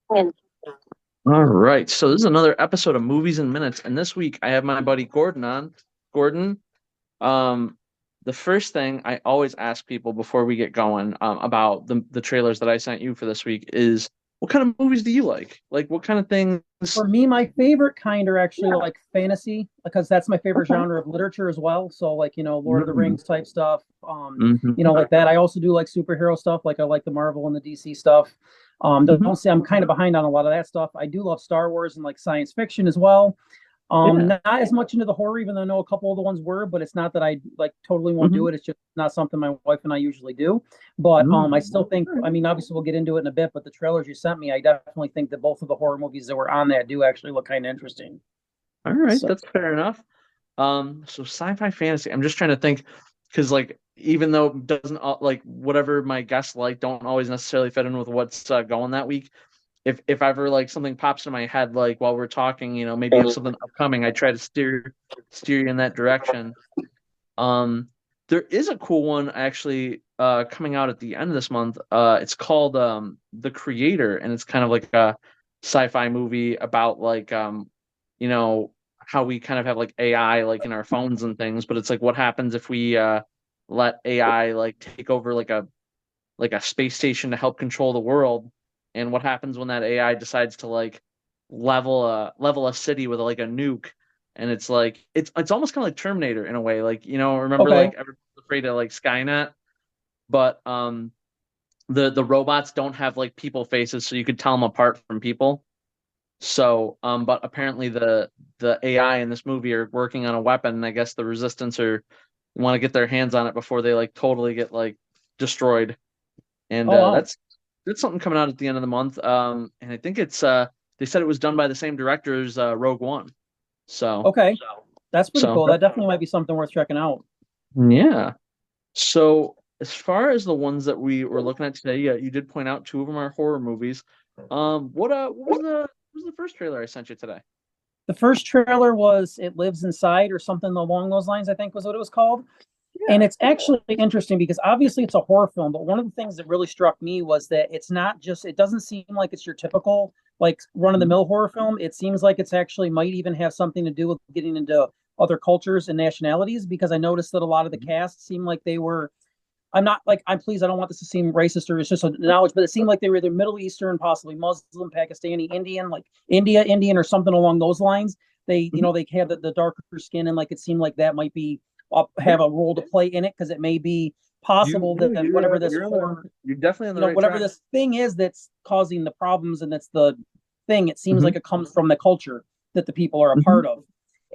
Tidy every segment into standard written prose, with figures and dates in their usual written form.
All right, so this is another episode of Movies in Minutes, and this week I have my buddy Gordon on. Gordon, um, the first thing I always ask people before we get going about the trailers that I sent you for this week is, what kind of movies do you like? Like, what kind of things? For me, my favorite kind are actually Yeah. like fantasy because that's my favorite Okay. genre of literature as well. So like, Lord of the Mm-hmm. Rings type stuff, Mm-hmm. like that. I also do like superhero stuff. Like I like the Marvel and the DC stuff. Don't say I'm kind of behind on a lot of that stuff. I do love Star Wars and like science fiction as well. Yeah. Not as much into the horror, even though I know a couple of the ones were, but it's not that I like totally won't Mm-hmm. do it. It's just not something my wife and I usually do. But I still think, I mean, obviously we'll get into it in a bit, but the trailers you sent me, I definitely think that both of the horror movies that were on that do actually look kind of interesting. All right, So, that's fair enough. So sci-fi fantasy. I'm just trying to think, because like even though it doesn't like whatever my guests like don't always necessarily fit in with what's going that week. If ever like something pops in my head like while we're talking, maybe you have something upcoming, I try to steer you in that direction. Um, there is a cool one actually coming out at the end of this month. It's called The Creator, and it's kind of like a sci-fi movie about like you know, how we kind of have like AI like in our phones and things, but it's like what happens if we let AI like take over like a space station to help control the world, and what happens when that AI decides to like level a city with like a nuke, and it's like it's almost kind of like Terminator in a way, like remember okay. like everyone's afraid of like Skynet, but the robots don't have like people faces, so you could tell them apart from people. So but apparently the AI in this movie are working on a weapon, and I guess the resistance or want to get their hands on it before they like totally get like destroyed. And Oh, wow. that's something coming out at the end of the month. And I think it's they said it was done by the same director as Rogue One. So Okay. That's pretty so cool. That definitely might be something worth checking out. yeah. So as far as the ones that we were looking at today, yeah, you did point out two of them are horror movies. What was the first trailer I sent you today? The first trailer was It Lives Inside or something along those lines, I think was what it was called. And Yeah. it's actually interesting because obviously it's a horror film, but one of the things that really struck me was that it's not just, it doesn't seem like it's your typical like run of the Mhm. mill horror film. It seems like it's actually might even have something to do with getting into other cultures and nationalities because I noticed that a lot of the Mhm. cast seemed like they were, I'm not like, I'm pleased, I don't want this to seem racist or it's just a knowledge, but it seemed like they were either Middle Eastern, possibly Muslim, Pakistani, Indian, like Indian or something along those lines. They, Mhm. they had the darker skin and like it seemed like that might be Yeah. have a role to play in it because it may be possible You that whatever this you're on horror, you're definitely on the right whatever track. this thing is that's causing the problems and that's the thing, it seems Hmm. like it comes from the culture that the people are a Hmm. part of.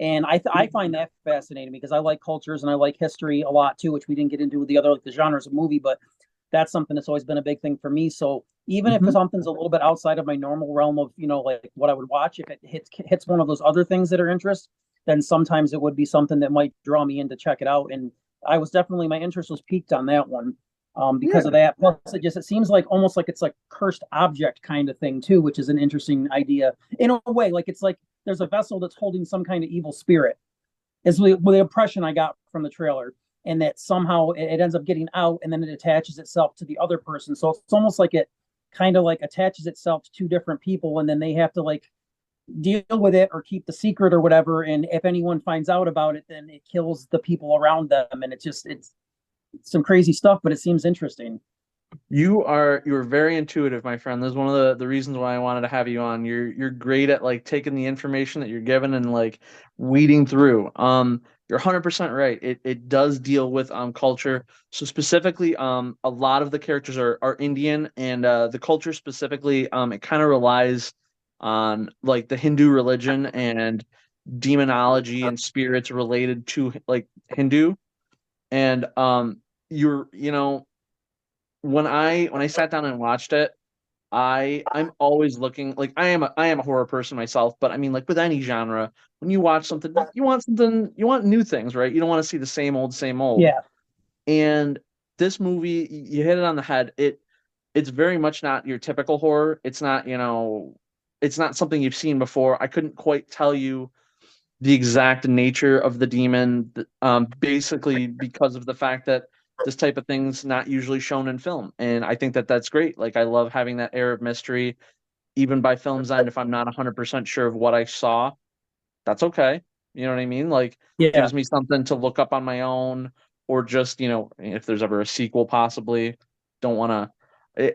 And I find that fascinating because I like cultures and I like history a lot too, which we didn't get into with the other like the genres of movie, but that's something that's always been a big thing for me. So even if Hmm. something's a little bit outside of my normal realm of like what I would watch, if it hits one of those other things that are interest, then sometimes it would be something that might draw me in to check it out. And I was definitely my interest was piqued on that one because of Yeah. that. Plus, it seems like almost like it's like cursed object kind of thing too, which is an interesting idea in a way. Like it's like there's a vessel that's holding some kind of evil spirit. Is the impression I got from the trailer, and that somehow it ends up getting out, and then it attaches itself to the other person. So it's almost like it kind of like attaches itself to two different people, and then they have to like deal with it or keep the secret or whatever. And if anyone finds out about it, then it kills the people around them, and it's some crazy stuff, but it seems interesting. You're very intuitive, my friend. This is one of the reasons why I wanted to have you on. You're great at like taking the information that you're given and like weeding through. You're 100% right. It does deal with culture. So specifically, a lot of the characters are Indian, and the culture specifically, it kind of relies on like the Hindu religion and demonology and spirits related to like Hindu. And when I sat down and watched it, I'm always looking like I am a horror person myself, but I mean like with any genre, when you watch something, you want new things, right? You don't want to see the same old. Yeah. And this movie, you hit it on the head. It's very much not your typical horror. It's not something you've seen before. I couldn't quite tell you the exact nature of the demon, basically because of the fact that this type of thing's not usually shown in film. And I think that that's great. Like, I love having that air of mystery. even by film's end, if I'm not 100% sure of what I saw, that's okay. You know what I mean? Like, Yeah. gives me something to look up on my own, or just, if there's ever a sequel, possibly. Don't want to.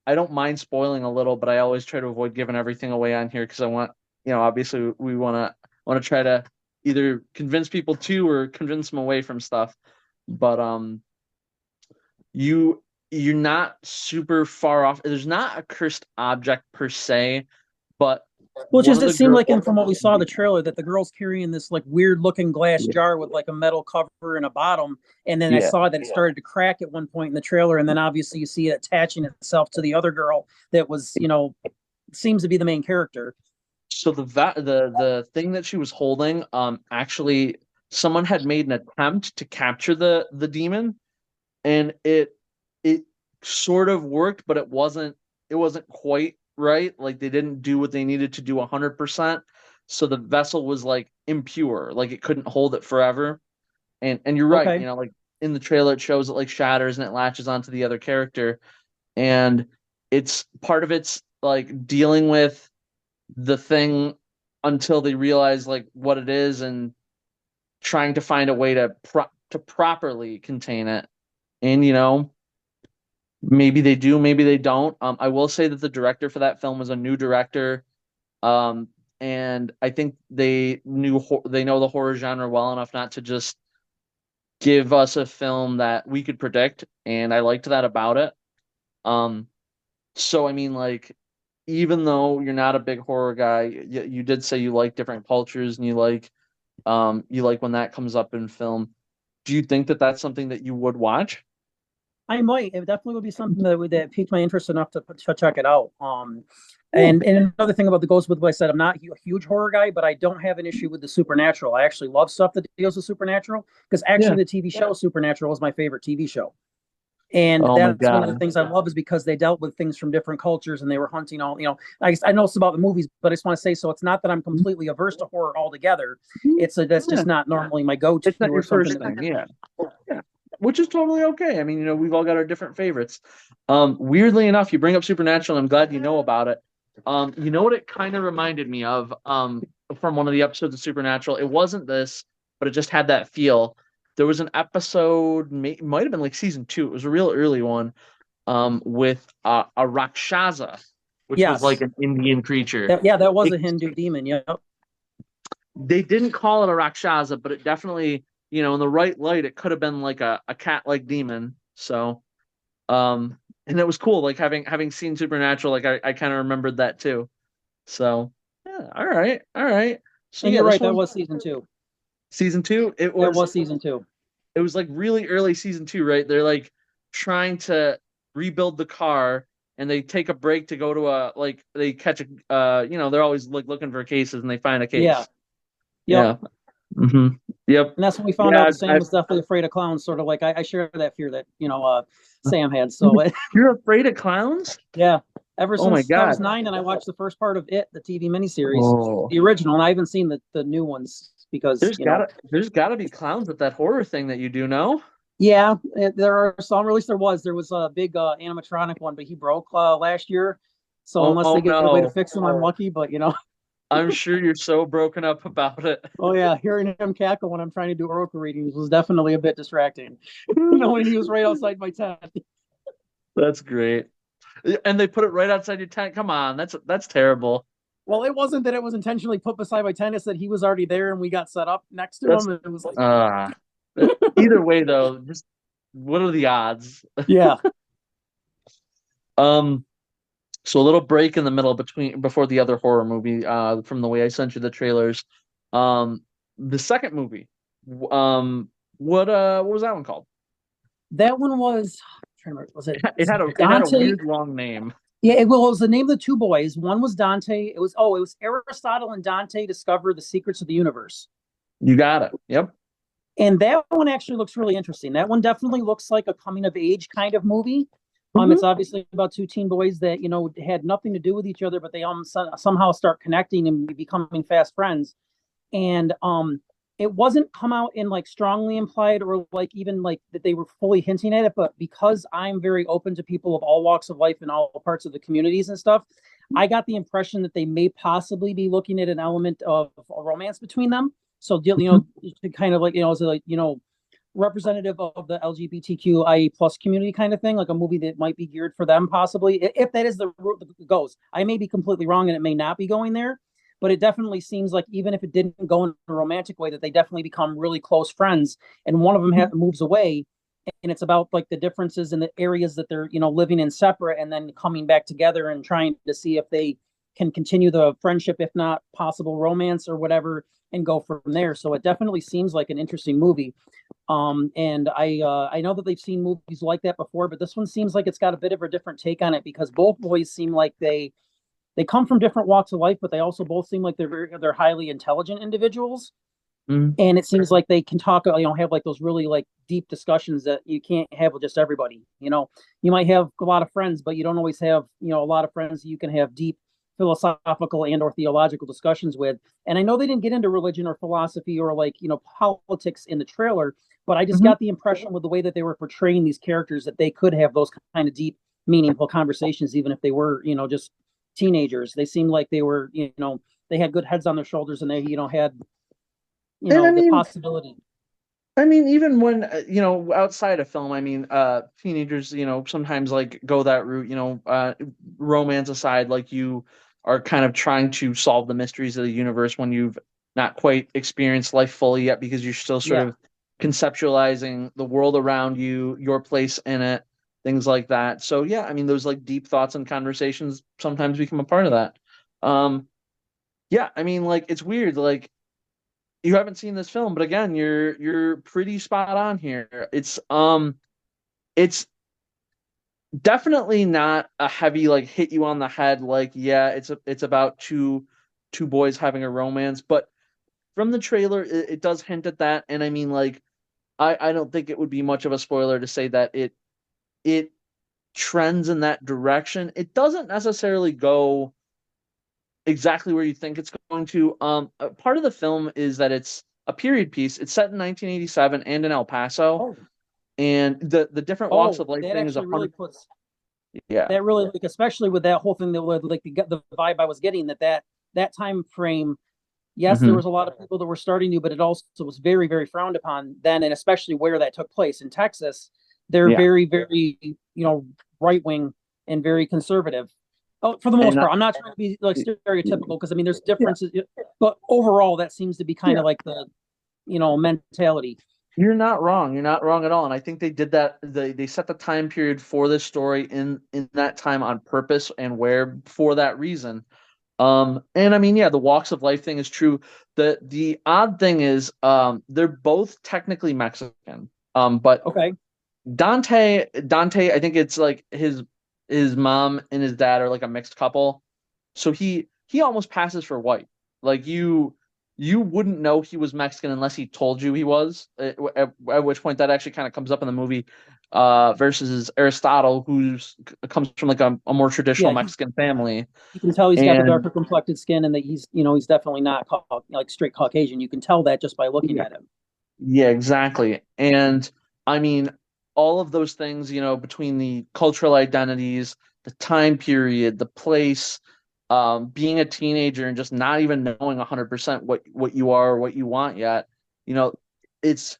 I don't mind spoiling a little, but I always try to avoid giving everything away on here because I want, obviously we want to try to either convince people to or convince them away from stuff. But you you're not super far off. There's not a cursed object per se, but Well, one just of it the seemed girls. like, in from what we saw the trailer, that the girl's carrying this like weird looking glass jar with like a metal cover and a bottom, and then I Yeah. saw that it started to crack at one point in the trailer, and then obviously you see it attaching itself to the other girl that was, seems to be the main character. So the thing that she was holding, actually someone had made an attempt to capture the demon, and it sort of worked, but it wasn't quite right. Like, they didn't do what they needed to do 100%. So the vessel was like impure, like it couldn't hold it forever. And you're right, Okay. like in the trailer it shows it like shatters and it latches onto the other character, and it's part of it's like dealing with the thing until they realize like what it is, and trying to find a way to properly contain it. And maybe they do, maybe they don't. I will say that the director for that film was a new director, um, and I think they know the horror genre well enough not to just give us a film that we could predict, and I liked that about it. Um, so I mean, like, even though you're not a big horror guy, you did say you like different cultures, and you like when that comes up in film. Do you think that that's something that you would watch? I might. It definitely would be something that piqued my interest enough to check it out. Cool. And another thing about the Ghost, with what I said, I'm not a huge horror guy, but I don't have an issue with the supernatural. I actually love stuff that deals with supernatural, because Yeah. actually the TV show Supernatural is my favorite TV show. And Oh my that's one of the God. things I love, is because they dealt with things from different cultures, and they were hunting all, I know it's about the movies, but I just want to say, so it's not that I'm completely averse to horror altogether. That's Yeah. just not normally my go-to, It's not or your something first that, thing. Yeah. Yeah. Which is totally okay. I mean, we've all got our different favorites. Weirdly enough, you bring up Supernatural, and I'm glad you know about it. You know what it kind of reminded me of, from one of the episodes of Supernatural? It wasn't this, but it just had that feel. There was an episode, might have been like season 2. It was a real early one, with a Rakshasa, which was like yes. an Indian creature. Yeah, that was It, a Hindu demon. Yeah. they didn't call it a Rakshasa, but it definitely, in the right light, it could have been like a cat-like demon. So, and it was cool, like having seen Supernatural, like I kind of remembered that too. So, yeah, all right, all right. So And yeah, you're this right, that one, was season 2. season 2. It That was was season 2. it was like really early season 2, right? They're like trying to rebuild the car, and they take a break to go to they catch they're always like looking for cases, and they find a Yeah. case. Yep. Yeah. hmm Yep. And that's when we found out Yeah. that Sam was definitely afraid of clowns. Sort of like I share that fear that Sam had. So You're afraid of clowns? yeah, ever Oh my since I was God. 9 and I watched the first part of It, the TV miniseries, Oh. the original, and I haven't seen the new ones because There's gotta be clowns with that horror thing that you do know. yeah, there are some. Or at least there was a big animatronic one, but he broke last year. So Oh, unless oh they get a way to no. fix him, I'm lucky. But I'm sure you're so broken up about it. oh yeah, hearing him cackle when I'm trying to do oracle readings was definitely a bit distracting. Knowing he was right outside my tent. That's great. And they put it right outside your tent. Come on, that's terrible. Well, it wasn't that it was intentionally put beside my tent. It's that he was already there and we got set up next to That's him. And it was like, uh either way though, just what are the odds? yeah, Um, so a little break in the middle before the other horror movie, from the way I sent you the trailers. Um, the second movie, what was that one called? that one was. I'm trying to remember, was it It had a Dante? weird long name. Yeah, it was the name of the two boys. One was Dante. It was Aristotle and Dante discover the secrets of the universe. You got it. Yep. And that one actually looks really interesting. That one definitely looks like a coming of age kind of movie. Mhm. It's obviously about two teen boys that had nothing to do with each other, but they somehow start connecting and becoming fast friends. And it wasn't come out in like strongly implied or like even like that they were fully hinting at it, but because I'm very open to people of all walks of life and all parts of the communities and stuff, I got the impression that they may possibly be looking at an element of a romance between them. So to kind of like as a, like representative of the LGBTQIA plus community kind of thing, like a movie that might be geared for them possibly, if that is the route that goes. I may be completely wrong and it may not be going there, but it definitely seems like even if it didn't go in a romantic way, that they definitely become really close friends, and one of them moves away, and it's about like the differences in the areas that they're living in separate, and then coming back together and trying to see if they can continue the friendship, if not possible romance or whatever, and go from there. So it definitely seems like an interesting movie. And I know that they've seen movies like that before, but this one seems like it's got a bit of a different take on it, because both boys seem like they come from different walks of life, but they also both seem like they're highly intelligent individuals. Mm. And it seems like they can talk, have like those really like deep discussions that you can't have with just everybody. You might have a lot of friends, but you don't always have, a lot of friends that you can have deep philosophical and or theological discussions with. And I know they didn't get into religion or philosophy or like, politics in the trailer, but I just Hmm. got the impression with the way that they were portraying these characters that they could have those kind of deep, meaningful conversations, even if they were, just teenagers. They seemed like they were, they had good heads on their shoulders, and they, had, And the possibility. even when outside of film, teenagers, sometimes like go that route, romance aside, like you are kind of trying to solve the mysteries of the universe when you've not quite experienced life fully yet, because you're still sort Yeah. of conceptualizing the world around you, your place in it, things like that. So yeah, those like deep thoughts and conversations sometimes become a part of that. Yeah, like it's weird, like you haven't seen this film, but again, you're pretty spot on here. It's definitely not a heavy like hit you on the head like yeah, it's about two boys having a romance, but from the trailer it does hint at that, and like I don't think it would be much of a spoiler to say that it trends in that direction. It doesn't necessarily go exactly where you think it's going to. Part of the film is that it's a period piece. It's set in 1987 and in El Paso, Oh, and the different walks oh, of life that thing is a actually really hundred. puts Yeah. that really like, especially with that whole thing that was like the vibe I was getting, that time frame. Yes, there Hmm. was a lot of people that were starting to, but it also was very, very frowned upon then, and especially where that took place in Texas. They're Yeah. very, very, right wing and very conservative. Oh, for the most And part, I'm not trying to be like stereotypical, because I mean there's yeah, differences, but overall that seems to be kind yeah, of like the mentality. you're not wrong. You're not wrong at all. And I think they did that. They set the time period for this story in that time on purpose and where for that reason. And yeah, the walks of life thing is true. The odd thing is, they're both technically Mexican. But Okay. Dante, I think it's like his mom and his dad are like a mixed couple. So he almost passes for white. Like you wouldn't know he was Mexican unless he told you he was. At which point that actually kind of comes up in the movie, versus Aristotle, who's comes from like a more traditional Yeah, Mexican family. you can tell he's got the And darker complected skin, and that he's definitely not like straight Caucasian. You can tell that just by looking yeah, at him. yeah, exactly. And I mean, all of those things, between the cultural identities, the time period, the place, being a teenager and just not even knowing 100% what you are or what you want yet, you know, it's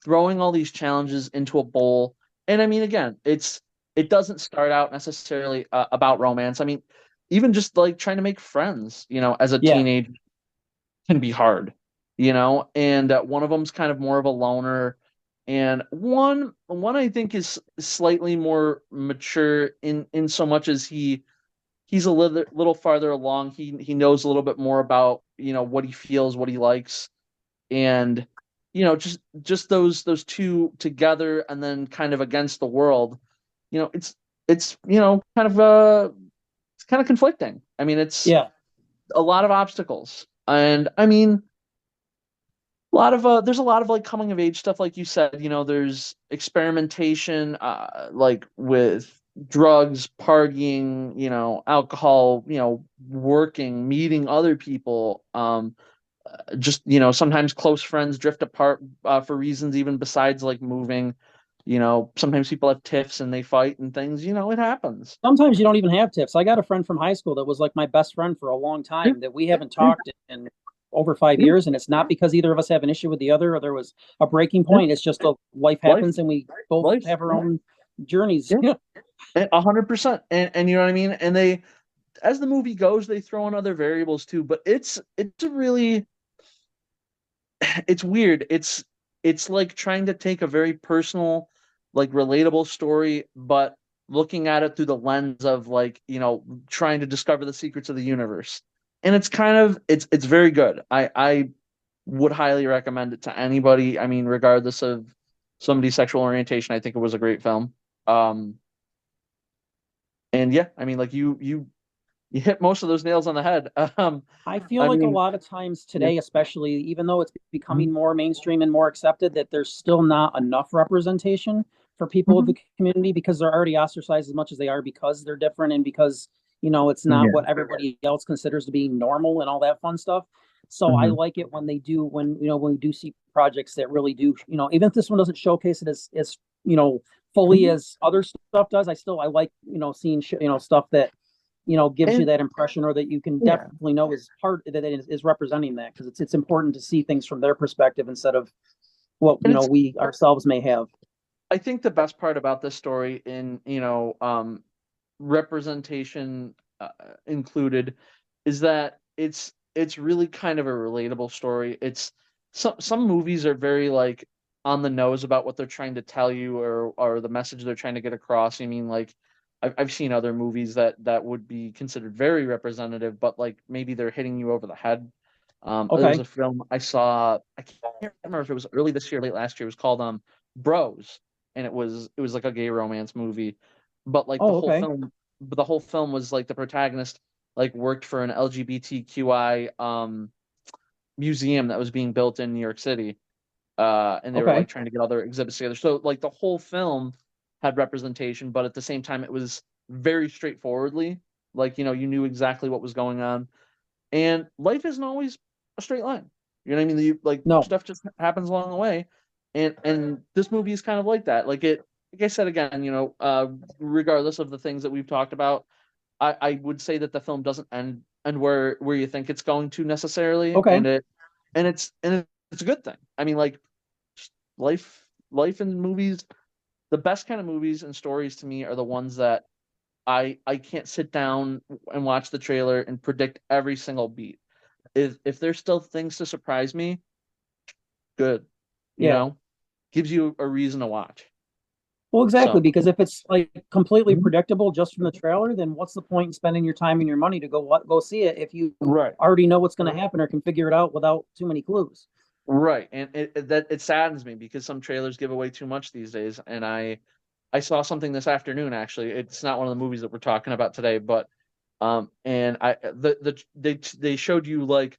throwing all these challenges into a bowl. And again, it doesn't start out necessarily about romance. Even just like trying to make friends, as a Yeah, teenager can be hard, and one of them's kind of more of a loner, and one I think is slightly more mature in so much as he's a little farther along. He knows a little bit more about what he feels, what he likes, and just those two together, and then kind of against the world. It's kind of it's kind of conflicting. It's yeah, a lot of obstacles, and a lot of there's a lot of like coming of age stuff, like you said. There's experimentation, like with drugs, partying, alcohol, working, meeting other people, just sometimes close friends drift apart for reasons even besides like moving. Sometimes people have tiffs and they fight and things. It happens. Sometimes you don't even have tips. I got a friend from high school that was like my best friend for a long Yeah, time that we haven't yeah, talked in over 5 years. And it's not because either of us have an issue with the other or there was a breaking yeah. point. It's just life Life, happens and we both life. have our own journeys. Yeah, 100%. And you know what I mean. And they, as the movie goes, they throw in other variables too. But it's a really it's weird. It's like trying to take a very personal, like relatable story, but looking at it through the lens of like, trying to discover the secrets of the universe. And it's kind of it's very good. I would highly recommend it to anybody. I mean, regardless of somebody's sexual orientation, I think it was a great film. Um, and yeah, I mean, like you hit most of those nails on the head. I feel I like a mean, lot of times yeah. today, especially, even though it's Mhm. becoming more mainstream and more accepted, that there's still not enough representation for people of Mhm. the community because they're already ostracized as much as they are because they're different and because, it's not Yeah. what everybody else considers to be normal and all that fun stuff. So I Mhm. like it when they do, when we do see projects that really do, even if this one doesn't showcase it as, fully Mhm. as other stuff does, I like, seeing, stuff that gives you And that impression or that you can yeah, definitely know is part that is representing that because it's important to see things from their perspective instead of what and it's we ourselves may have. I think the best part about this story in, representation included is that it's really kind of a relatable story. It's some movies are very like on the nose about what they're trying to tell you or the message they're trying to get across. I mean, like I've seen other movies that would be considered very representative, but like maybe they're hitting you over the head. There was Okay. a film I saw. I can't remember if it was early this year, late last year. It was called Bros, and it was like a gay romance movie, but like Oh, okay. the whole film was like the protagonist like worked for an LGBTQI museum that was being built in New York City, and they were Okay. like trying to get other exhibits together. So like the whole film had representation, but at the same time it was very straightforwardly like you knew exactly what was going on, and life isn't always a straight line. You know what I mean? Like No. stuff just happens along the way, and this movie is kind of like that. Like I said again, regardless of the things that we've talked about, I would say that the film doesn't end where you think it's going to necessarily, Okay. and it's a good thing. I mean, like life in movies, the best kind of movies and stories to me are the ones that I can't sit down and watch the trailer and predict every single beat. If there's still things to surprise me, good. You Yeah. know, gives you a reason to watch. Well, exactly, So, because if it's like completely mhm. predictable just from the trailer, then what's the point in spending your time and your money to go see it if you Right. already know what's going to happen or can figure it out without too many clues? Right, and it saddens me because some trailers give away too much these days. And I saw something this afternoon. Actually, it's not one of the movies that we're talking about today, but and they showed you like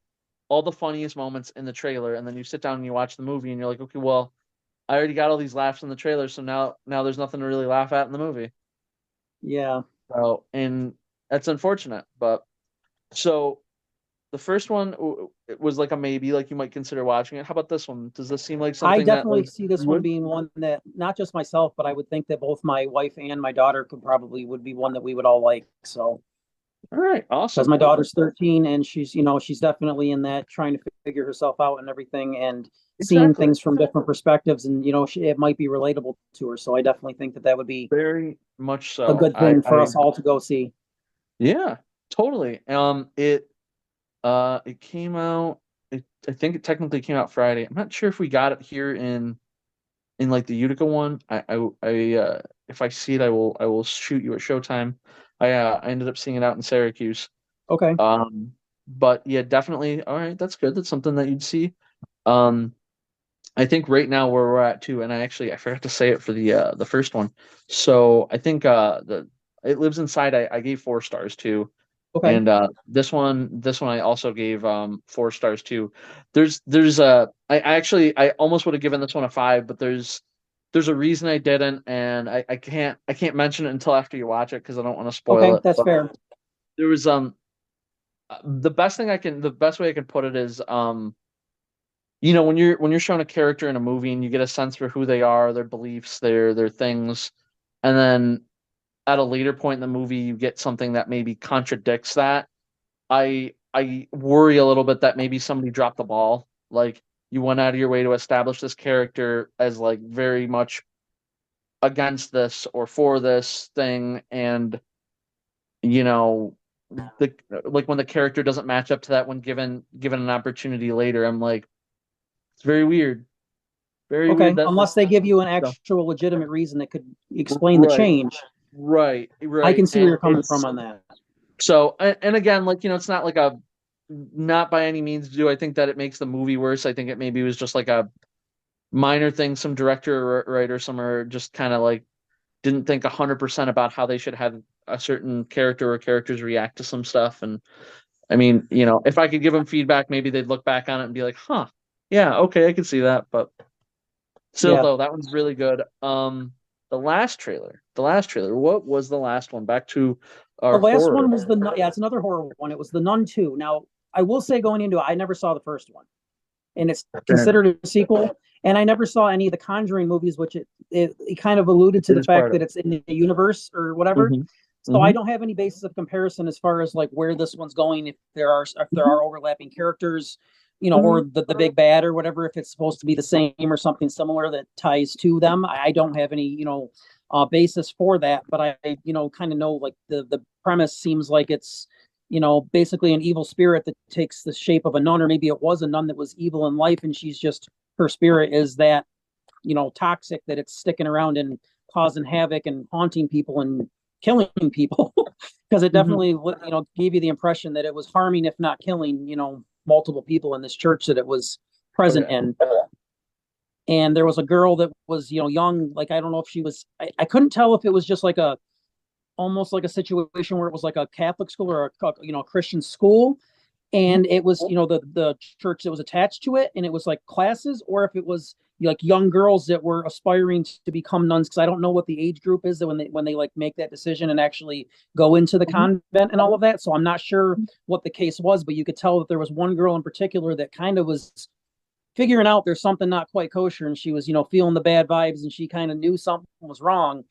all the funniest moments in the trailer, and then you sit down and you watch the movie, and you're like, okay, well, I already got all these laughs in the trailer, so now there's nothing to really laugh at in the movie. Yeah. So, and that's unfortunate. But so the first one it was like a maybe, like you might consider watching it. How about this one? Does this seem like I something that definitely like see this you one would? being one that not just myself, but I would think that both my wife and my daughter could probably would be one that we would all like. So, All right, because awesome. my daughter's 13 and she's definitely in that trying to figure herself out and everything and seeing Exactly. things from different perspectives and it might be relatable to her. So I definitely think that that would be Very much a so. good thing for us all to go see. Yeah, totally. It came out. I think it technically came out Friday. I'm not sure if we got it here in like the Utica one. If I see it, I will shoot you at Showtime. I ended up seeing it out in Syracuse. Okay. Um, but yeah, definitely. All right, that's good. That's something that you'd see. Um, I think right now where we're at too, and I forgot to say it for the first one. So I think the It Lives Inside I gave 4 stars too. Okay. And this one I also gave 4 stars too. There's I almost would have given this one a 5, but there's a reason I didn't, and I can't mention it until after you watch it because I don't want to spoil Okay. it. That's But fair. there was the best way I can put it is, when you're shown a character in a movie and you get a sense for who they are, their beliefs, their things, and then at a later point in the movie you get something that maybe contradicts that. I worry a little bit that maybe somebody dropped the ball. Like, you went out of your way to establish this character as like very much against this or for this thing, and you know the like when the character doesn't match up to that when given an opportunity later, I'm like, it's very weird. Very weird Okay, that unless they give you an so, actual legitimate reason that could explain the right, change. I right. can see where And you're coming from it's on that. so and again, like, it's not like a not by any means do I think that it makes the movie worse. I think it maybe was just like a minor thing some director or writer somewhere just kind of like didn't think 100% about how they should have a certain character or characters react to some stuff. And I mean, if I could give them feedback, maybe they'd look back on it and be like, huh, yeah, okay, I can see that. But still, Yeah. though, that one's really good. The last trailer, what was the last one? Back to The our last horror. one was yeah, it's another horror one. It was the Nun 2. Now, I will say going into it, I never saw the first one. And it's Fair enough. considered a sequel. And I never saw any of the Conjuring movies, which it kind of alluded to It the is part fact of that it. it's in the universe or whatever. Hmm. So I Hmm. don't have any basis of comparison as far as like where this one's going, if there Hmm. are overlapping characters, or Hmm. the big bad or whatever, if it's supposed to be the same or something similar that ties to them. I don't have any, basis for that, but I, kind of know like the premise seems like it's, basically an evil spirit that takes the shape of a nun, or maybe it was a nun that was evil in life, and she's just her spirit is that, toxic that it's sticking around and causing havoc and haunting people and killing people because it Hmm. definitely gave you the impression that it was harming if not killing multiple people in this church that it was Oh present yeah. in. And there was a girl that was young, like I don't know if she was, I couldn't tell if it was just like a almost like a situation where it was like a Catholic school or a Christian school, Mhm. and it was the church that was attached to it, and it was like classes, or if it was like young girls that were aspiring to become nuns, because I don't know what the age group is that when they like make that decision and actually go into the Mhm. convent and all of that. So I'm not sure what the case was, but you could tell that there was one girl in particular that kind of was figuring out there's something not quite kosher, and she was feeling the bad vibes, and she kind of knew something was wrong.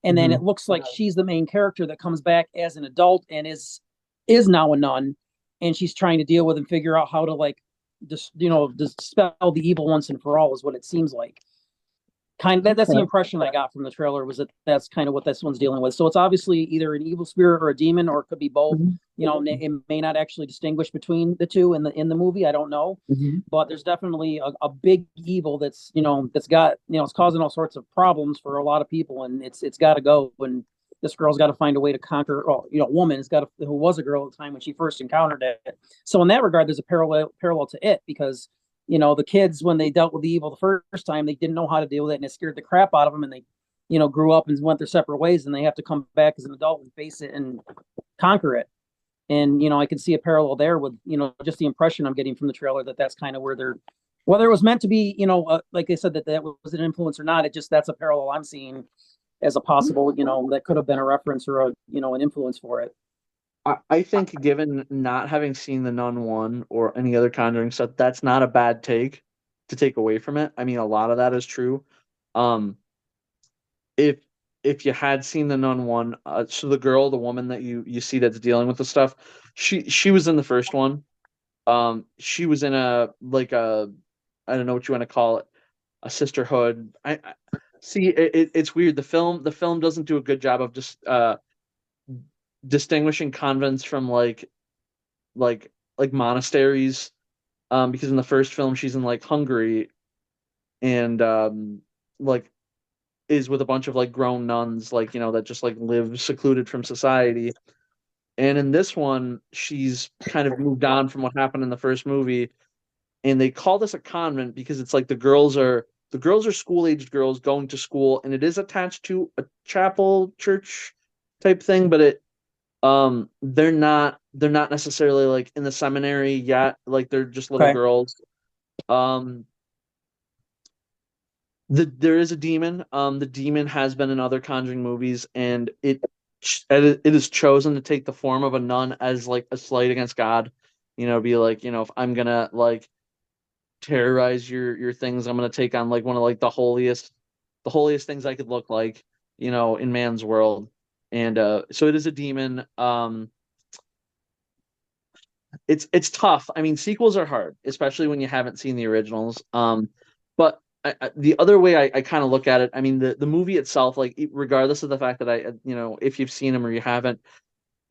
And then Mhm. it looks like she's the main character that comes back as an adult and is now a nun, and she's trying to deal with and figure out how to like just dispel the evil once and for all, is what it seems like. That's the Okay. impression I got from the trailer, was that that's kind of what this one's dealing with. So it's obviously either an evil spirit or a demon, or it could be both. Mhm. It may not actually distinguish between the two in the movie. I don't know, Mhm. but there's definitely a big evil that's that's got it's causing all sorts of problems for a lot of people, and it's got to go. And this girl's got to find a way to conquer. Well, woman has got to, who was a girl at the time when she first encountered it. So in that regard, there's a parallel to it, because the kids, when they dealt with the evil the first time, they didn't know how to deal with it, and it scared the crap out of them, and they grew up and went their separate ways, and they have to come back as an adult and face it and conquer it. And I can see a parallel there with just the impression I'm getting from the trailer, that that's kind of where they're, whether it was meant to be, like they said, that was an influence or not, it just, that's a parallel I'm seeing as a possible, that could have been a reference or an influence for it. I think, given not having seen the Nun one or any other Conjuring stuff, that's not a bad take to take away from it. I mean, a lot of that is true. Um, if if you had seen the Nun one, so the girl, the woman that you see that's dealing with the stuff, she was in the first one. She was in a like a, I don't know what you want to call it, a sisterhood. I see. It's weird. The film doesn't do a good job of just distinguishing convents from like monasteries, because in the first film she's in like Hungary, and like is with a bunch of like grown nuns, like, that just like live secluded from society. And in this one she's kind of moved on from what happened in the first movie, and they call this a convent because it's like the girls are school-aged girls going to school, and it is attached to a chapel church type thing, but they're not necessarily like in the seminary yet, like they're just little Okay. girls. um there is a demon. The demon has been in other Conjuring movies, and it is chosen to take the form of a nun as like a slight against God. Be like, if I'm gonna like terrorize your things, I'm gonna take on like one of like the holiest things I could look like, in man's world. And so it is a demon. It's tough. I mean, sequels are hard, especially when you haven't seen the originals. But the other way I kind of look at it, I mean, the movie itself, like regardless of the fact that if you've seen them or you haven't,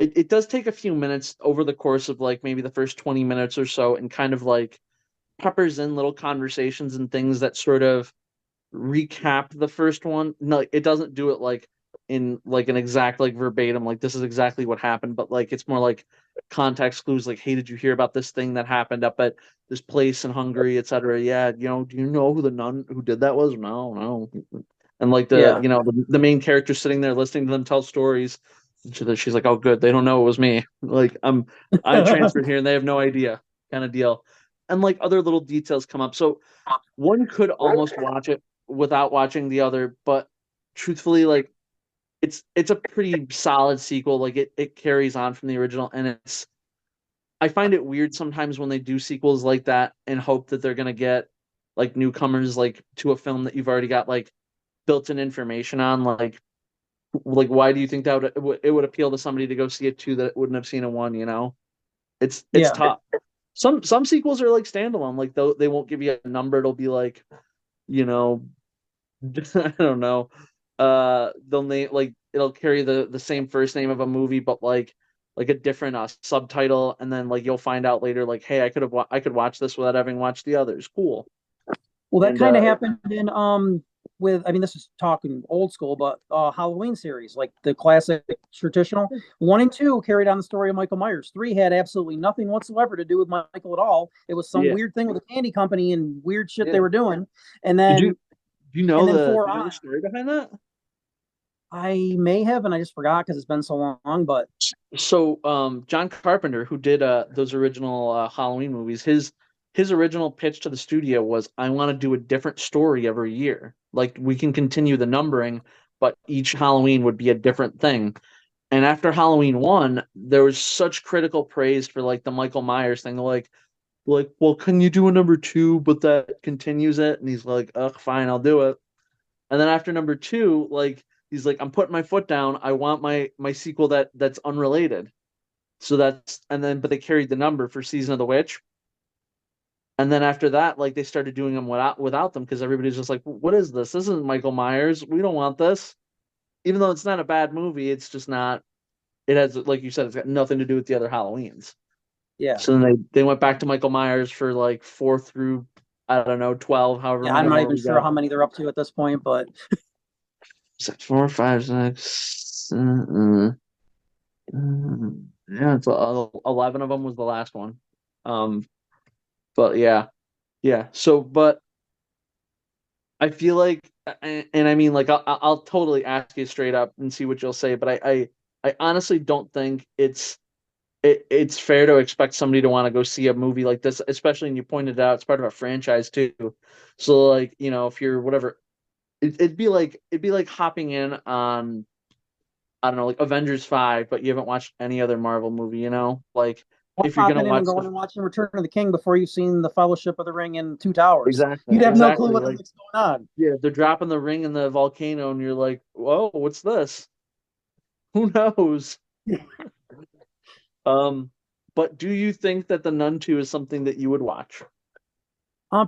it does take a few minutes over the course of like maybe the first 20 minutes or so, and kind of like peppers in little conversations and things that sort of recap the first one. No, it doesn't do it like in like an exact like verbatim, like this is exactly what happened, but like it's more like context clues, like, hey, did you hear about this thing that happened up at this place in Hungary, etc. Yeah, do you know who the nun who did that was? No, no. And like Yeah. the main character sitting there listening to them tell stories. She's like, oh, good, they don't know it was me. Like I transferred here and they have no idea, kind of deal. And like other little details come up. So one could almost watch it without watching the other, but truthfully, like it's a pretty solid sequel. Like it carries on from the original, and I find it weird sometimes when they do sequels like that and hope that they're gonna get like newcomers like to a film that you've already got like built-in information on. Like why do you think that it would appeal to somebody to go see a two that wouldn't have seen a one? It's Yeah. tough. Some sequels are like standalone, like they won't give you a number. It'll be like, you know, I don't know. They'll name like it'll carry the same first name of a movie, but like a different subtitle, and then like you'll find out later, like, hey, I could watch this without having watched the others. Cool. Well, that And kind of happened in with, I mean, this is talking old school, but Halloween series, like the classic traditional one and two carried on the story of Michael Myers. Three had absolutely nothing whatsoever to do with Michael at all. It was some yeah, weird thing with a candy company and weird shit they yeah. were doing. And Did you then do you and know then the four do you know on, the story behind that? I may have, and I just forgot because it's been so long. But So, John Carpenter, who did those original Halloween movies, his original pitch to the studio was, I want to do a different story every year. Like we can continue the numbering, but each Halloween would be a different thing. And after Halloween one, there was such critical praise for like the Michael Myers thing. They're like, well, can you do a number two, but that continues it? And he's like, ugh, fine, I'll do it. And then after number two, like he's like, I'm putting my foot down. I want my sequel that's unrelated. So that's and then but they carried the number for Season of the Witch. And then after that, like they started doing them without them because everybody's just like, what is this? This isn't Michael Myers. We don't want this. Even though it's not a bad movie, it's just not. It has, like you said, it's got nothing to do with the other Halloweens. yeah, So then they went back to Michael Myers for like 4 through, I don't know, 12, however yeah, many I'm not more even we sure got. how many they're up to at this point. But 4, 5, 6. Yeah, it's 11 of them was the last one. Um, but yeah. So, but I feel like, and I mean, like, I'll totally ask you straight up and see what you'll say, but I honestly don't think it's fair to expect somebody to want to go see a movie like this, especially, and you pointed out it's part of a franchise too. So, like, if you're whatever, it'd be like hopping in on, I don't know, like Avengers 5, but you haven't watched any other Marvel movie, like if you're gonna popping in and watch going the and watching Return of the King before you've seen the Fellowship of the Ring and Two Towers, exactly, you'd have no clue exactly, what the like, heck's going on. yeah, they're dropping the ring in the volcano, and you're like, whoa, what's this? Who knows? Um, but do you think that the Nun 2 is something that you would watch?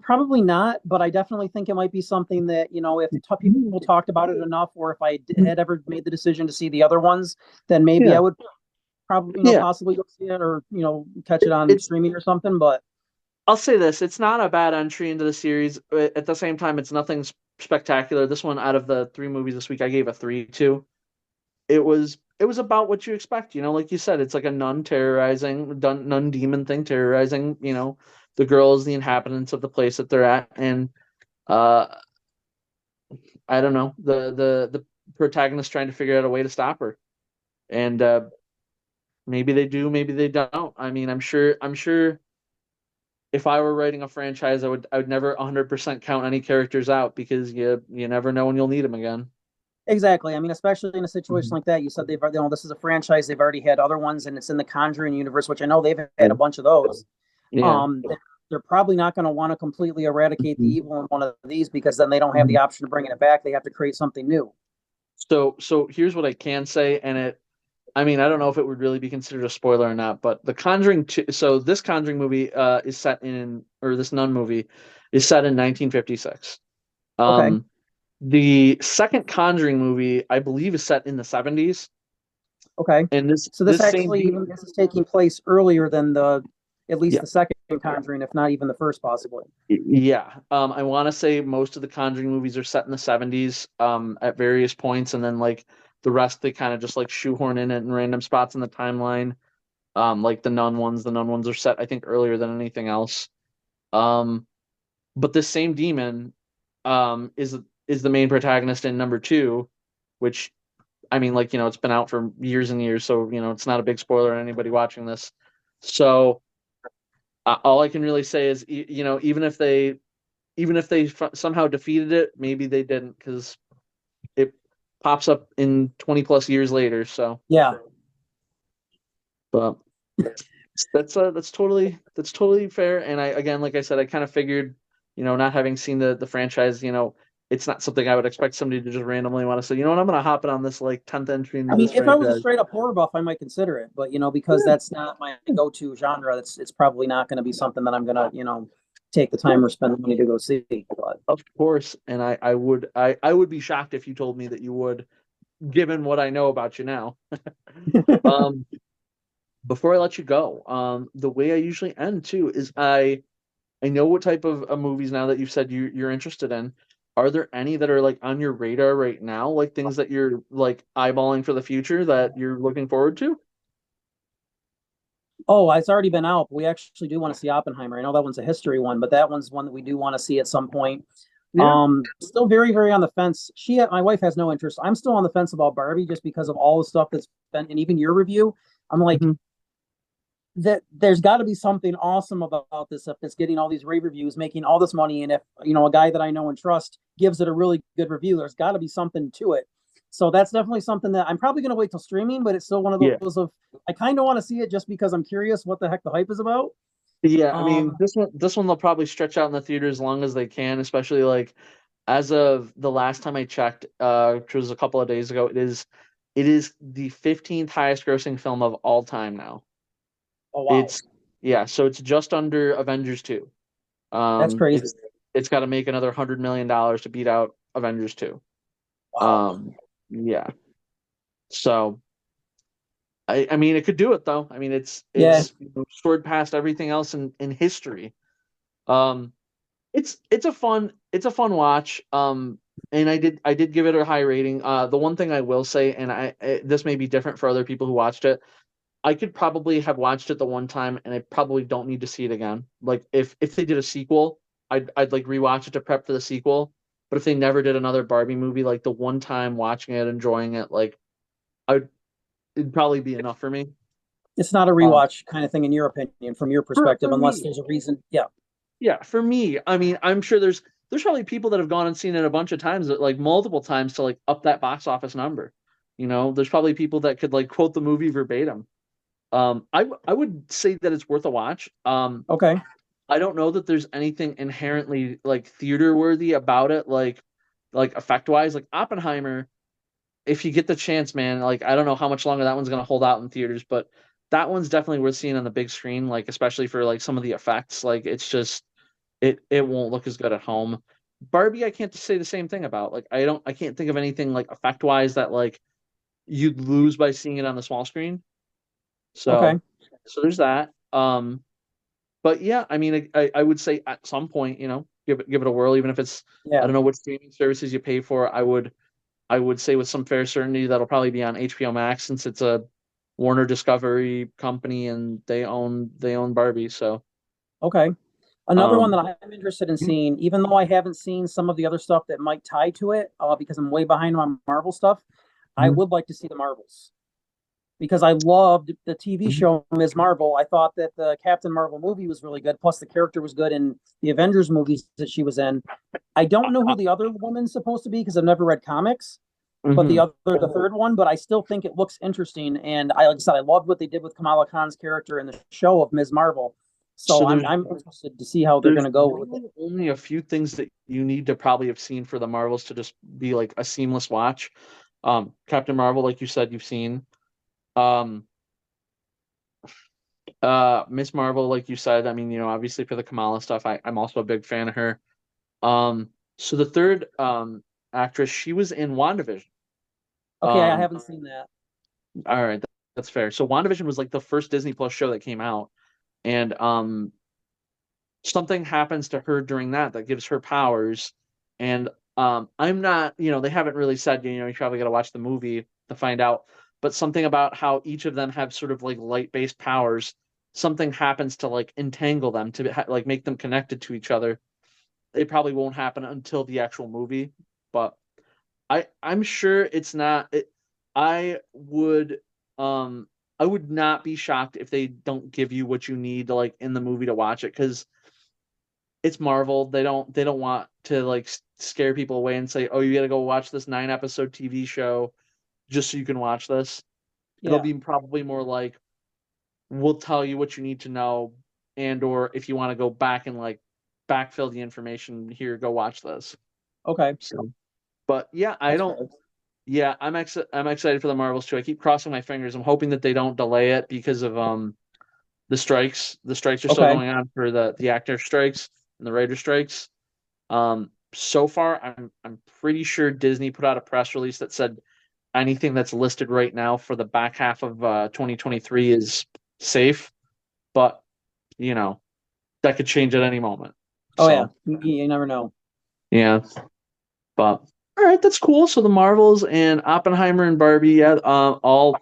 Probably not, but I definitely think it might be something that, if people talked about it enough, or if I had ever made the decision to see the other ones, then maybe Yeah, I would probably, yeah. possibly go see it, or, catch it on It's streaming or something. But I'll say this, it's not a bad entry into the series. But at the same time, it's nothing spectacular. This one, out of the three movies this week, I gave a three to. It was about what you expect, like you said, it's like a nun demon thing terrorizing, the girls, the inhabitants of the place that they're at, and uh I don't know, the protagonist trying to figure out a way to stop her. And maybe they do, maybe they don't. I mean, I'm sure if I were writing a franchise, I would never 100% count any characters out because you never know when you'll need them again. Exactly. I mean, especially in a situation Mhm. like that, you said this is a franchise. They've already had other ones, and it's in the Conjuring universe, which I know they've had a Yeah. bunch of those. Yeah. They're probably not going to want to completely eradicate the Mhm. evil in one of these because then they don't have the Mhm. option of bringing it back. They have to create something new. So here's what I can say, and I mean, I don't know if it would really be considered a spoiler or not, but The Conjuring 2, so this Conjuring movie is set in, or this Nun movie is set in 1956. Okay. Um, the second Conjuring movie, I believe, is set in the 70s, Okay. and this So this same this is taking place earlier than at least yeah. the second Conjuring, if not even the first, possibly. Yeah. I want to say most of the Conjuring movies are set in the 70s at various points, and then like the rest they kind of just like shoehorn in it in random spots in the timeline. Like the Nun ones are set, I think, earlier than anything else. Um, but this same demon is the main protagonist in number two, which I mean, like, it's been out for years and years, so it's not a big spoiler to anybody watching this. So all I can really say is, even if they somehow defeated it, maybe they didn't because it pops up in 20 plus years later. So, Yeah. but that's totally fair. And I again, like I said, I kind of figured, not having seen the franchise, it's not something I would expect somebody to just randomly want to say, what, I'm gonna hop in on this like 10th entry I into mean, this if I was a franchise. straight up horror buff, I might consider it, but because Yeah, that's not my go-to genre, it's probably not going to be something that I'm gonna, take the time or spend the money to go see. But of course. And I would be shocked if you told me that you would, given what I know about you now. Um, before I let you go, the way I usually end too is I know what type of movies now that you've said you're interested in. Are there any that are like on your radar right now, like things that you're like eyeballing for the future that you're looking forward to? oh, it's already been out. But we actually do want to see Oppenheimer. I know that one's a history one, but that one's one that we do want to see at some point. Yeah. Still very, very on the fence. My wife has no interest. I'm still on the fence about Barbie just because of all the stuff that's been, and even your review. I'm like, Mhm. that there's got to be something awesome about this if it's getting all these rave reviews, making all this money, and if a guy that I know and trust gives it a really good review, there's got to be something to it. So that's definitely something that I'm probably going to wait till streaming, but it's still one of Yeah. those of I kind of want to see it just because I'm curious what the heck the hype is about. Yeah, I mean, Um, this one they'll probably stretch out in the theater as long as they can, especially like as of the last time I checked, which was a couple of days ago, it is the 15th highest grossing film of all time now. oh wow, It's yeah, so it's just under Avengers 2. that's Um, crazy. it's it's got to make another $100 million to beat out Avengers 2. Wow. Um, yeah. So I mean it could do it though. I mean Yeah. it's soared past everything else in history. Um, it's a fun watch. And I did give it a high rating. The one thing I will say, and this may be different for other people who watched it. I could probably have watched it the one time, and I probably don't need to see it again. Like if they did a sequel, I'd like rewatch it to prep for the sequel. But if they never did another Barbie movie, like the one time watching it, enjoying it, like it'd probably be enough for me. It's not a Um, rewatch kind of thing in your opinion, from your perspective, for unless me, there's a reason. Yeah. yeah, for me, I mean, I'm sure there's probably people that have gone and seen it a bunch of times, like multiple times to like up that box office number. There's probably people that could like quote the movie verbatim. I would say that it's worth a watch. Okay. I don't know that there's anything inherently like theater worthy about it, like effect wise. Like Oppenheimer, if you get the chance, man, like I don't know how much longer that one's gonna hold out in theaters, but that one's definitely worth seeing on the big screen, like especially for like some of the effects. Like it's just it won't look as good at home. Barbie, I can't say the same thing about. Like I can't think of anything like effect wise that like you'd lose by seeing it on the small screen. Okay. So there's that. But yeah, I mean, I would say at some point, give it a whirl, even if it's I Yeah. don't know what streaming services you pay for. I would say with some fair certainty that'll probably be on HBO Max since it's a Warner Discovery company and they own Barbie. So Okay. Another one um, that I'm interested in seeing, even though I haven't seen some of the other stuff that might tie to it, because I'm way behind on Marvel stuff, I mhm, would like to see the Marvels because I loved the TV mhm. show Ms. Marvel. I thought that the Captain Marvel movie was really good. Plus, the character was good in the Avengers movies that she was in. I don't know who the other woman's supposed to be because I've never read comics, but Hmm. the third one, but I still think it looks interesting. And I, like I said, I loved what they did with Kamala Khan's character in the show of Ms. Marvel. So So I'm interested to see how they're going there's to go with it. really only a few things that you need to probably have seen for the Marvels to just be like a seamless watch. Captain Marvel, like you said, you've seen. Um, Miss Marvel, like you said, I mean, obviously for the Kamala stuff, I'm also a big fan of her. So the third actress, she was in WandaVision. Okay, I Um, haven't seen that. all right, that's fair. So WandaVision was like the first Disney Plus show that came out, and something happens to her during that gives her powers. And I'm not, they haven't really said, you probably got to watch the movie to find out, but something about how each of them have sort of like light-based powers, something happens to like entangle them to like make them connected to each other. It probably won't happen until the actual movie, but I'm sure it's not it. I would um I would not be shocked if they don't give you what you need to like in the movie to watch it, because it's Marvel. They don't want to like scare people away and say, "Oh, you got to go watch this 9-episode TV show just so you can watch this." It'll Yeah. be probably more like, we'll tell you what you need to know, and or if you want to go back and like backfill the information here, go watch this. Okay. So, but yeah, I That's don't. fair. Yeah, I'm excited for the Marvels too. I keep crossing my fingers. I'm hoping that they don't delay it because of the strikes. The strikes are still Okay. going on for the actor strikes and the writer strikes. So far, I'm pretty sure Disney put out a press release that said anything that's listed right now for the back half of 2023 is safe, but you know that could change at any moment. Oh yeah. So You never know. yeah, but all right, that's cool. So the Marvels and Oppenheimer and Barbie, yeah, all.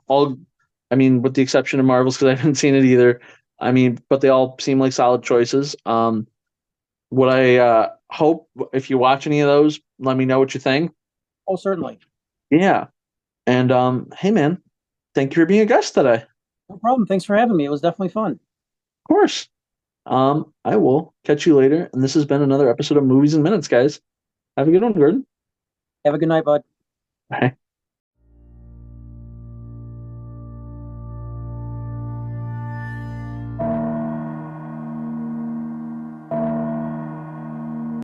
I mean, with the exception of Marvels because I haven't seen it either. I mean, but they all seem like solid choices. What I hope, if you watch any of those, let me know what you think. Oh, certainly. Yeah. And hey man, thank you for being a guest today. Of No problem. Thanks for having me. It was definitely fun. course. I will catch you later. And this has been another episode of Movies and Minutes, guys. Have a good one, Gordon. Have a good night, bud. Bye.